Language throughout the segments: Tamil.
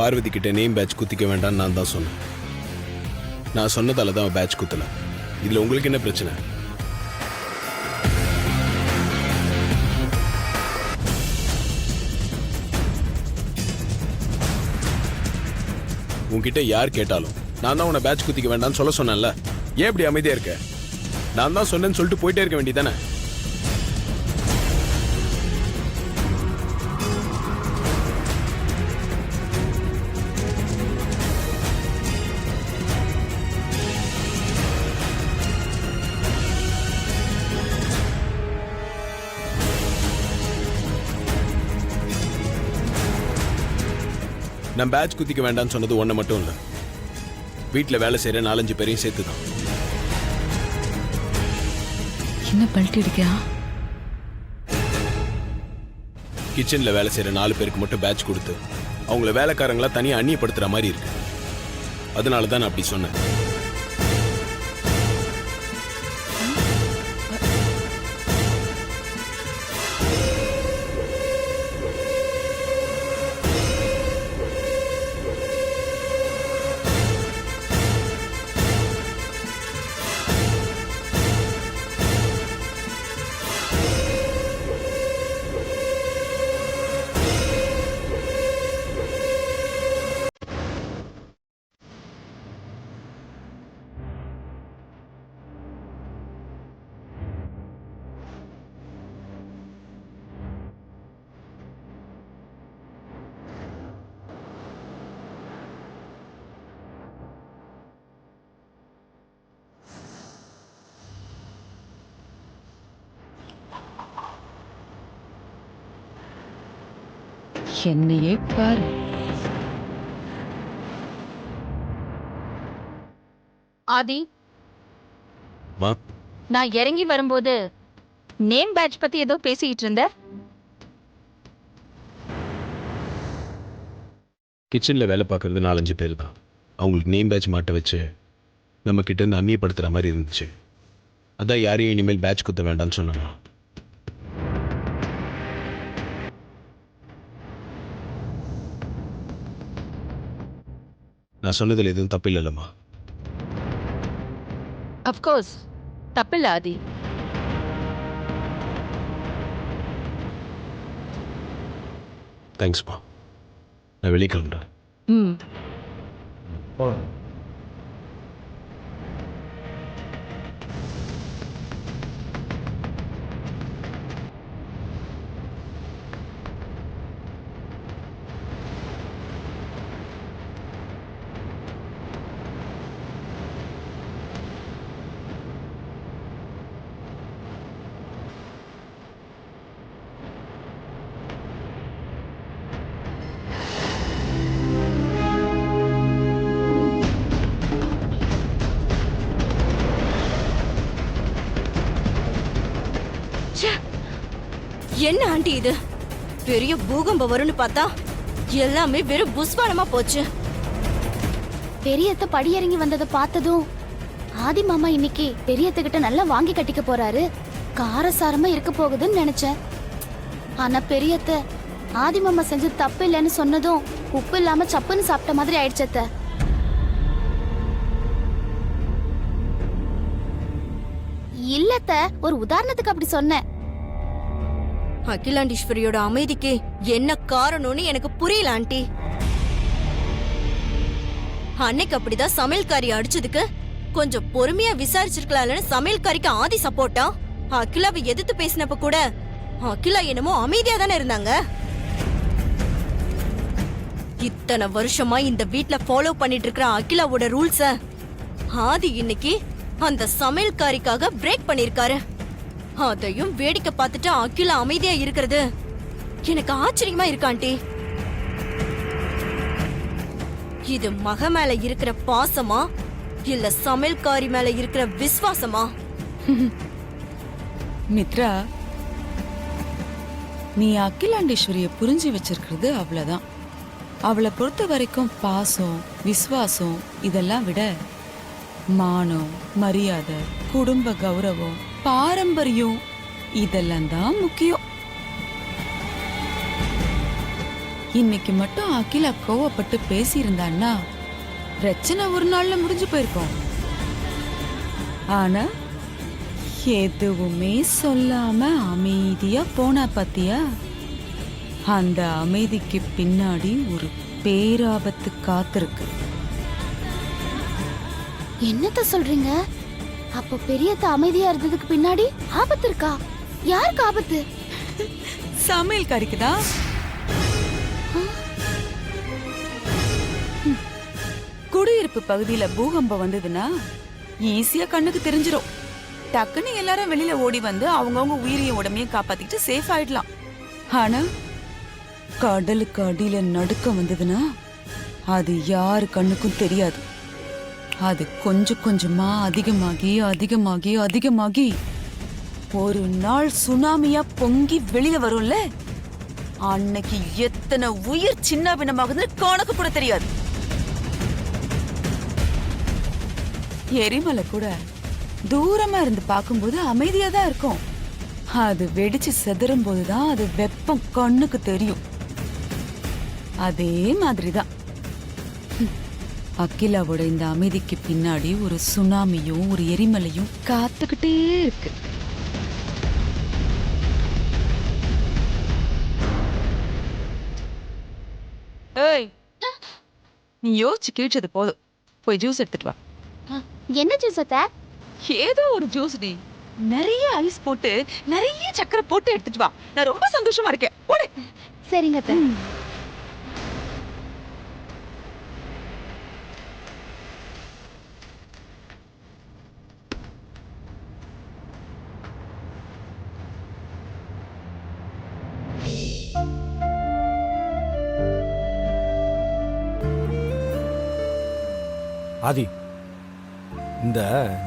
பார்வதி கிட்ட நேம் பேட்ச் குத்திக்க வேண்டாம்னு நான் தான் சொன்னேன். நான் சொன்னதால தான் பேட்ச் குத்தல. இதுல உங்களுக்கு என்ன பிரச்சனை? உன்கிட்ட யார் கேட்டாலும் நான் தான் உன்னை பேட்ச் குத்திக்க வேண்டாம்னு சொல்ல சொன்னேன்ல. ஏன் இப்படி அமைதியா இருக்க? நான் தான் சொன்னேன்னு சொல்லிட்டு போயிட்டே இருக்க வேண்டியதானே? நான் பேட்ச் குத்திக்க வேண்டாம்னு சொன்னது ஒன்றை மட்டும் இல்லை, வீட்டில் வேலை செய்கிற 4-5 பேரையும் சேர்த்து தான். என்ன பல்ட்டி அடிக்கிறா? கிச்சனில் வேலை செய்கிற 4 பேருக்கு மட்டும் பேட்ச் கொடுத்து அவங்கள வேலைக்காரங்களா தனியாக அந்நியப்படுத்துகிற மாதிரி இருக்கு. அதனால தான் நான் அப்படி சொன்னேன். என்னையே பாரு. ஆதி, மா, நான் இறங்கி வரும்போது நேம் பேட்ச் பத்தி ஏதோ பேசிட்டு இருந்த. கிச்சனில் வேலை பார்க்குறது 4-5 பேர் தான். அவங்களுக்கு நேம் பேட்ச் மாட்ட வச்சு நம்ம கிட்ட இருந்து அந்நியப்படுத்துகிற மாதிரி இருந்துச்சு. அதான் யாரையும் இனிமேல் பேட்ச் குத்த வேண்டாம்னு சொன்னாங்க. நான் சொன்னதில் எதுவும் தப்பு இல்லைல்லம்மா? அஃப்கோர்ஸ் தப்பில்ல ஆதி. தேங்க்ஸ்மா. நான் வெளியே கிளம்புறேன். ம். என்ன ஆண்டி இது? பெரிய பூகம்பம் வரும்னு பார்த்தா எல்லாமே வெறும் புஸ்வானமா போச்சு. பெரியத்த படியிறங்கி வந்ததை பார்த்ததும் ஆதி மாமா இன்னைக்கு பெரியத்த கிட்ட நல்லா வாங்கி கட்டிக்க போறாரு, காரசாரமா இருக்க போகுதுன்னு நினைச்சேன். ஆனா பெரியத்த ஆதி மாமா செஞ்சது தப்பு இல்லைன்னு சொன்னதும் உப்பு இல்லாம சப்புன்னு சாப்பிட்ட மாதிரி ஆயிடுச்சத்த. இல்லத்த, ஒரு உதாரணத்துக்கு அப்படி சொன்னேன். அகிலாண்டீஸ்வரியோட அமைதிக்கு என்ன காரணம்னு எனக்கு புரியல ஆண்டி. அன்னைக்கு அப்படிதான் சமையல்காரி அடிச்சதுக்கு கொஞ்சம் பொறுமையா விசாரிச்சிருக்கலாம்னு சமையல்காரிக்கு ஆதி சப்போர்ட்டா. அகிலாவை எதிர்த்து பேசினப்ப கூட அகிலா என்னமோ அமைதியா தானே இருந்தாங்க. இத்தனை வருஷமா இந்த வீட்ல ஃபாலோ பண்ணிட்டு இருக்கிற அகிலாவோட ரூல்ஸ ஆதி இன்னைக்கு அந்த சமையல்காரிக்காக பிரேக் பண்ணிருக்காரு. அதையும் வேடிக்கை பார்த்துட்டு அகிலா அமைதியா இருக்கிறது எனக்கு ஆச்சரியமா இருக்காண்டி. இது மக மேல இருக்கிற பாசமா இல்ல சமையல்காரி மேல இருக்கிற விசுவாசமா? மித்ரா, நீ அகிலாண்டேஸ்வரிய புரிஞ்சு வச்சிருக்கிறது அவ்வளவுதான். அவளை பொறுத்த வரைக்கும் பாசம், விசுவாசம் இதெல்லாம் விட மானம், மரியாதை, குடும்ப கௌரவம், பாரம்பரியம் இதெல்லாம் தான் முக்கியம். இன்னைக்கு மட்டும் அகிலா கோவப்பட்டு பேசியிருந்தான்னா பிரச்சனை ஒரு நாள்ல முடிஞ்சு போயிருக்கும். ஆனா எதுவுமே சொல்லாம அமைதியா போனா பாத்தியா, அந்த அமைதிக்கு பின்னாடி ஒரு பேராபத்து காத்திருக்கு. என்னத்த சொல்றீங்க? அப்போ பெரியத்த அமைதியா இருந்ததுக்கு பின்னாடி ஆபத்து இருக்கா? யாருக்கு ஆபத்து? சமையல் கறிக்குதான். குடியிருப்பு பகுதியில பூகம்பம் வந்ததுன்னா ஈஸியா கண்ணுக்கு தெரிஞ்சிரும். டக்குன்னு எல்லாரும் வெளியில ஓடி வந்து அவங்கவுங்க உயிரையும் உடமையும் காப்பாத்திட்டு சேஃப் ஆயிடலாம். ஆனா கடலுக்கு அடியில நடுக்கம் வந்ததுன்னா அது யாரு கண்ணுக்கும் தெரியாது. அது கொஞ்சம் கொஞ்சமா அதிகமாகி அதிகமாகி அதிகமாகி ஒரு நாள் சுனாமியா பொங்கி வெளியில வரும்ல, அன்னைக்கு எத்தனை உயிர் சின்ன பின்னமாகுதுன்னு கணக்கு கூட தெரியாது. எரிமலை கூட தூரமா இருந்து பார்க்கும்போது அமைதியா தான் இருக்கும். அது வெடிச்சு செதறும் போதுதான் அது வெப்பம் கண்ணுக்கு தெரியும். அதே மாதிரிதான் அகிலாவோட இந்த அமைதிக்கு பின்னாடி ஒரு சுனாமியும் ஒரு எரிமலையும் காத்துக்கிட்டே இருக்கு. ஏய், நீ யோசிச்சு கீழ்ச்சது போதும். போய் ஜூஸ் எடுத்துட்டு வா. என்ன ஜூஸ் அத்த? ஏதோ ஒரு ஜூஸ் டி. நிறைய ஐஸ் போட்டு நிறைய சக்கரை போட்டு எடுத்துட்டு வா. நான் ரொம்ப சந்தோஷமா இருக்கேன். ஓடு. சரிங்க அத்த. ஆதி, இந்த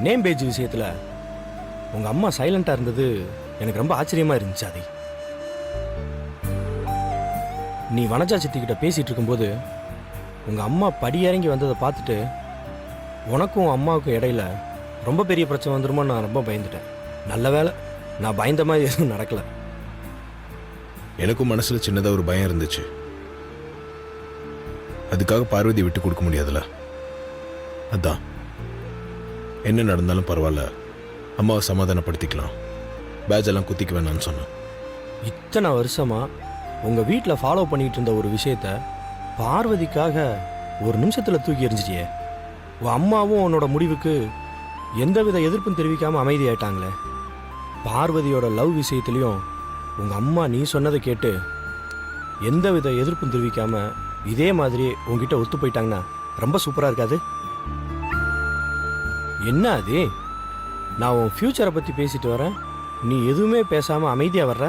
நேம் பேஜ் விஷயத்தில் உங்கள் அம்மா சைலண்ட்டாக இருந்தது எனக்கு ரொம்ப ஆச்சரியமாக இருந்துச்சு. ஆதி, நீ வனஜா சித்திக்கிட்ட பேசிகிட்டு இருக்கும்போது உங்கள் அம்மா படியிறங்கி வந்ததை பார்த்துட்டு உனக்கும் அம்மாவுக்கும் இடையில ரொம்ப பெரிய பிரச்சனை வந்துருமோ நான் ரொம்ப பயந்துட்டேன். நல்ல வேளை நான் பயந்த மாதிரி எதுவும் நடக்கலை. எனக்கும் மனசில் சின்னதாக ஒரு பயம் இருந்துச்சு. அதுக்காக பார்வதி விட்டு கொடுக்க முடியாதுல்ல. அதான் என்ன நடந்தாலும் பரவாயில்ல, அம்மாவை சமாதானப்படுத்திக்கலாம், பேட்ச் எல்லாம் குத்திக்க வேணாம்னு சொன்னேன். இத்தனை வருஷமாக உங்கள் வீட்டில் ஃபாலோ பண்ணிகிட்டு இருந்த ஒரு விஷயத்த பார்வதிக்காக ஒரு நிமிஷத்தில் தூக்கி எறிஞ்சிட்டியே. உன் அம்மாவும் உன்னோட முடிவுக்கு எந்தவித எதிர்ப்பும் தெரிவிக்காமல் அமைதியாயிட்டாங்களே. பார்வதியோட லவ் விஷயத்துலையும் உங்கள் அம்மா நீ சொன்னதை கேட்டு எந்தவித எதிர்ப்பும் தெரிவிக்காமல் இதே மாதிரி உங்ககிட்ட ஒத்து போயிட்டாங்கன்னா ரொம்ப சூப்பராக இருக்காது? என்ன அது, நான் உன் ஃப்யூச்சரை பற்றி பேசிட்டு வரேன், நீ எதுவுமே பேசாமல் அமைதியாக வர்ற?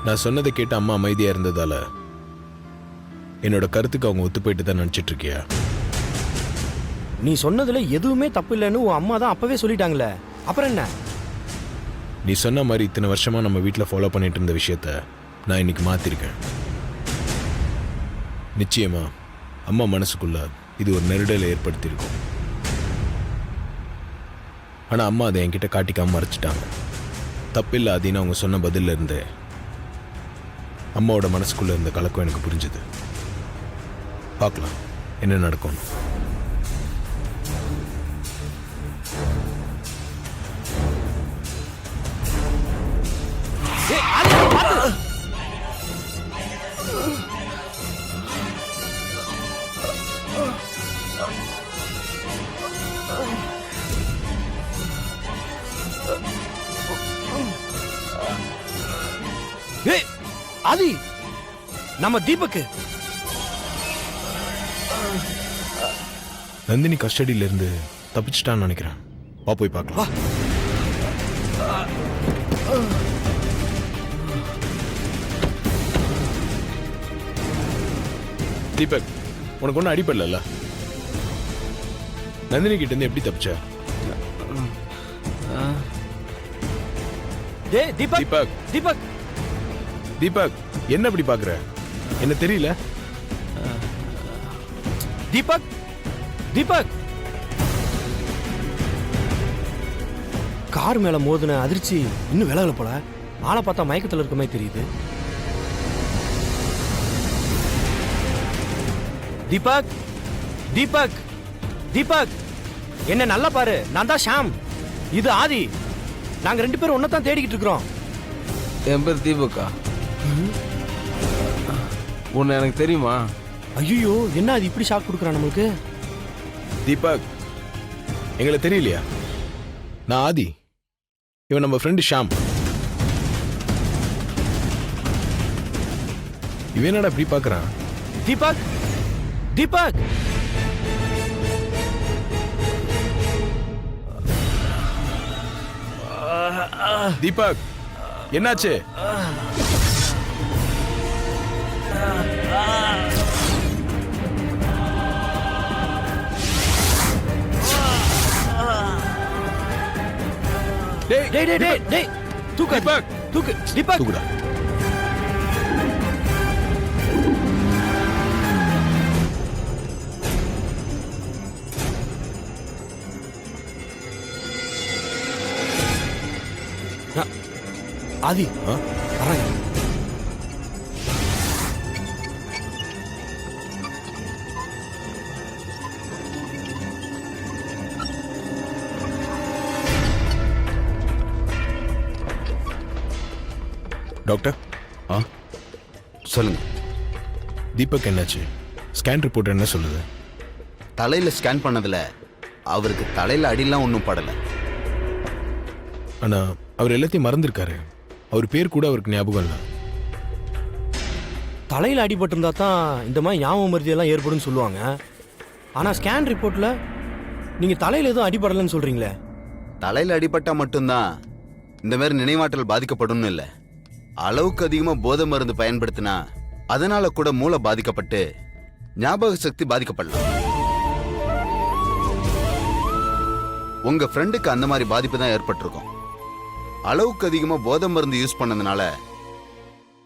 நான் சொன்னதை கேட்டு அம்மா அமைதியாக இருந்ததால என்னோட கருத்துக்கு அவங்க ஒத்து போயிட்டு தான் நினச்சிட்டு இருக்கியா? நீ சொன்னதுல எதுவுமே தப்பு இல்லைன்னு உன் அம்மா தான் அப்பவே சொல்லிட்டாங்களே, அப்புறம் என்ன? நீ சொன்ன மாதிரி இத்தனை வருஷமா நம்ம வீட்டில் ஃபாலோ பண்ணிட்டு இருந்த விஷயத்த நான் இன்னைக்கு மாத்திருக்கேன். நிச்சயமா அம்மா மனசுக்குள்ள இது ஒரு நெருடலை ஏற்படுத்தியிருக்கும். ஆனால் அம்மா அதை என்கிட்ட காட்டிக்காம மறைச்சிட்டாங்க. தப்பில்லை ஆதின்னு அவங்க சொன்ன பதில இருந்து அம்மாவோட மனசுக்குள்ள இருந்த கலக்கம் எனக்கு புரிஞ்சுது. பார்க்கலாம் என்ன நடக்கும். ஆதி, நம்ம தீபக்கு நந்தினி கஸ்டடியில இருந்து தப்பிச்சிட்டான்னு நினைக்கிறேன். வா போய் பார்க்கலாம். தீபக், உனக்கு ஒன்றும் அடிப்படல? நந்தினி கிட்ட இருந்து எப்படி தப்பிச்ச? தீபக் தீபக், தீபக் தீபக், என்ன இப்படி பாக்குற? என்ன தெரியல? தீபக் தீபக் கார் மேல மோதின அதிர்ச்சி இன்னும் விலகல போல. ஆளை பார்த்தா மயக்கத்தில் இருக்க மாதிரி தெரியுது. தீபக் தீபக் தீபக் என்ன நல்லா பாரு, நான் தான் ஷாம், இது ஆதி. நாங்க 2 பேரும் ஒன்னதான் தேடிக்கிட்டு இருக்கிறோம். என் பேர் தீபக்கா. உன்னை எனக்கு தெரியுமா? ஐயோ, என்ன அது இப்படி ஷாக் கொடுக்குறான் நம்மளுக்கு? தீபக், எங்களை தெரியலையா? நான் ஆதி, இவன் நம்ம ஃப்ரெண்டு ஷாம். இவன் என்னடா இப்படி பார்க்கறான்? தீபக் தீபக் தீபக், என்னாச்சு? டேய் டேய் டேய் டேய் டேய் தூக்கு தீபக், தூக்கு தீபக். தூக்குடா. ஆதி ஆ? வராங்க. டாக்டர், சொல்லுங்க. தீபக் என்னாச்சு? ஸ்கேன் ரிப்போர்ட் என்ன சொல்லுது? தலையில ஸ்கேன் பண்ணதுல அவருக்கு தலையில அடிலாம் ஒன்றும் படல. ஆனா அவர் எல்லாத்தையும் மறந்துருக்காரு. அவர் பேர் கூட அவருக்கு ஞாபகம் இல்லை. தலையில் அடிபட்டிருந்தா தான் இந்த மாதிரி ஞாபகம் மருதி எல்லாம் ஏற்படும்னு சொல்லுவாங்க. ஆனால் ஸ்கேன் ரிப்போர்ட்டில் நீங்கள் தலையில் எதுவும் அடிபடலைன்னு சொல்கிறீங்களே. தலையில அடிபட்டா மட்டும்தான் இந்த மாதிரி நினைவாற்றல் பாதிக்கப்படும்னு இல்லை. அளவுக்கு அதிகமாக போதை மருந்து பயன்படுத்தினா அதனால கூட மூளை பாதிக்கப்பட்டு ஞாபக சக்தி பாதிக்கப்படலாம். உங்க ஃப்ரெண்டுக்கு அந்த மாதிரி பாதிப்பு தான் ஏற்பட்டிருக்கும். அளவுக்கு அதிகமாக போதை மருந்து யூஸ் பண்ணதுனால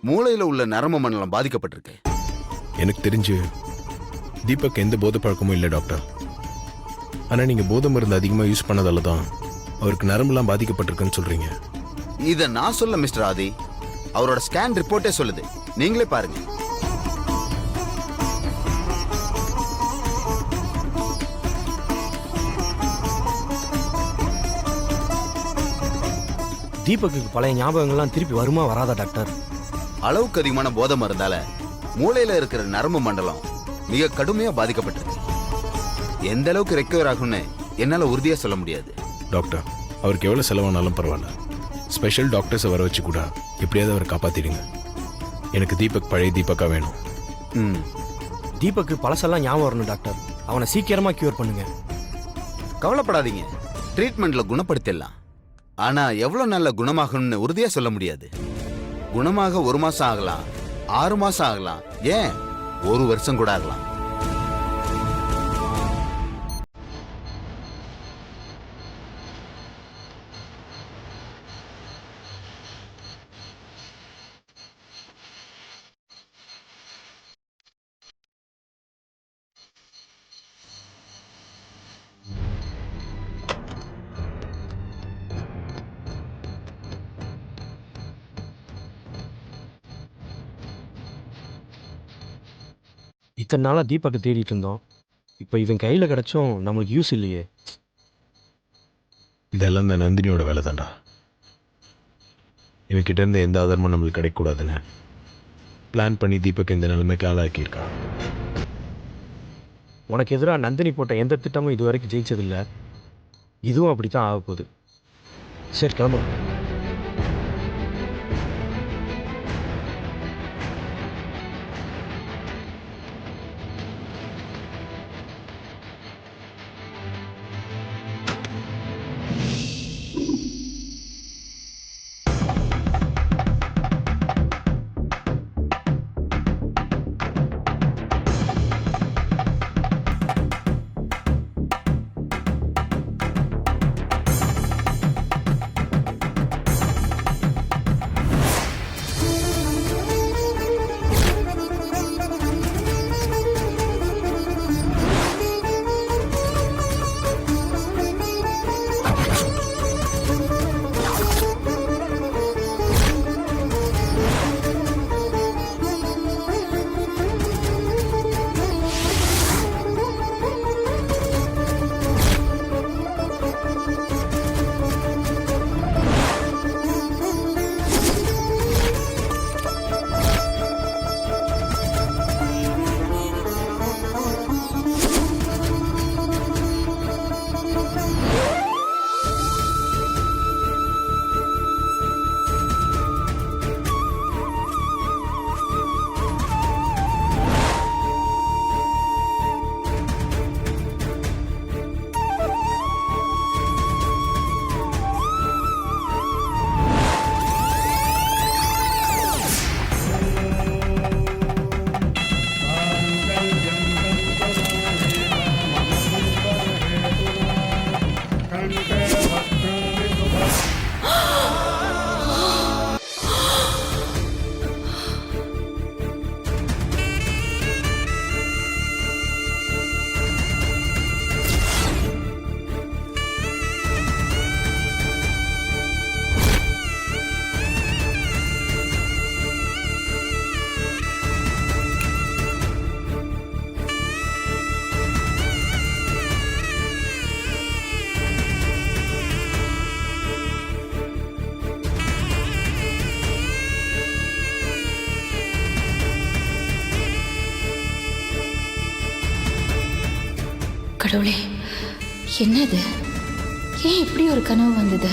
மூளையில உள்ள நரம்பு மண்டலம் பாதிக்கப்பட்டிருக்கு. எனக்கு தெரிஞ்சு தீபக் எந்த போதை பழக்கமும் இல்லை டாக்டர். ஆனால் நீங்கள் போதை மருந்து அதிகமாக யூஸ் பண்ணதால தான் அவருக்கு நரம்புலாம் பாதிக்கப்பட்டிருக்குன்னு சொல்கிறீங்க. இதை நான் சொல்ல மிஸ்டர் ஆதி, அவரோட ஸ்கேன் ரிப்போர்ட்டே சொல்லுது. நீங்களே பாருங்க. தீபக்கு பழைய ஞாபகங்கள்லாம் திருப்பி வருமா வராதா டாக்டர்? அளவுக்கு அதிகமான போதை மருந்தால மூளையில இருக்கிற நரம்பு மண்டலம் மிக கடுமையா பாதிக்கப்பட்டிருக்கு. எந்த அளவுக்கு ரெக்கவர் ஆகும்னு என்னால உறுதியா சொல்ல முடியாது. டாக்டர், அவருக்கு எவ்வளோ செலவானாலும் பரவாயில்ல. ஸ்பெஷல் டாக்டர்ஸை வர வச்சு கூட எப்படியாவது அவரை காப்பாற்றிடுங்க. எனக்கு தீபக் பழைய தீபக்கா வேணும். ம், தீபக்கு பழசெல்லாம் ஞாபகம் வரணும் டாக்டர். அவனை சீக்கிரமாக கியூர் பண்ணுங்க. கவலைப்படாதீங்க, ட்ரீட்மெண்ட்ல குணப்படுத்திடலாம். ஆனா எவ்வளவு நல்ல குணமாகணும்னு உறுதியா சொல்ல முடியாது. குணமாக 1 மாசம் ஆகலாம், 6 மாசம் ஆகலாம், ஏன் 1 வருஷம் கூட ஆகலாம். இத்தனை நாளாக தீபக்கை தேடிட்டு இருந்தோம். இப்போ இவன் கையில் கிடச்சும் நம்மளுக்கு யூஸ் இல்லையே. இதெல்லாம் இந்த நந்தினியோட வேலை தான்டா. இவன்கிட்ட இருந்து எந்த ஆதாரமும் நம்மளுக்கு கிடைக்கக்கூடாதுன்னு பிளான் பண்ணி தீபக் இந்த நிலைமைக்கு ஆளாக்கியிருக்கான். உனக்கு எதிராக நந்தினி போட்ட எந்த திட்டமும் இது வரைக்கும் ஜெயிச்சதில்லை. இதுவும் அப்படி தான் ஆக போகுது. சரி கிளம்பு. கடவுளே, என்னது? ஏன் இப்படி ஒரு கனவு வந்தது?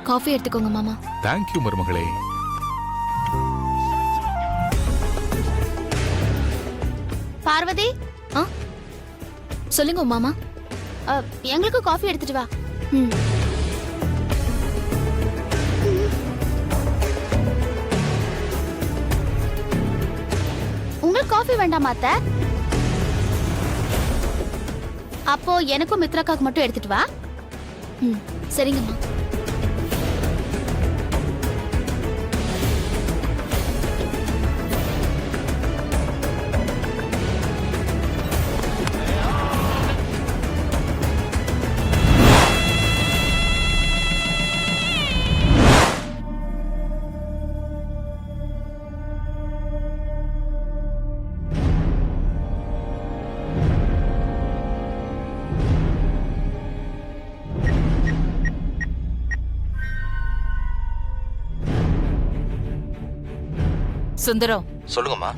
காஃபி எடுத்துக்கோங்க மாமா. தேங்க்யூ மருமகளே. பார்வதி, சொல்லுங்க மாமா. எங்களுக்கு காஃபி எடுத்துட்டு வா. உங்களுக்கு காஃபி வேண்டாமா அத்தை? அப்போ எனக்கும் மித்ராக்காக்கு மட்டும் எடுத்துட்டு வா. சரிங்கம்மா. சுந்தரம், சொல்லுங்கம்மா.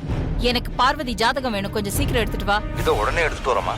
எனக்கு பார்வதி ஜாதகம் வேணும், கொஞ்சம் சீக்கிரம் எடுத்துட்டு வா. இதோ உடனே எடுத்துட்டு வரமா.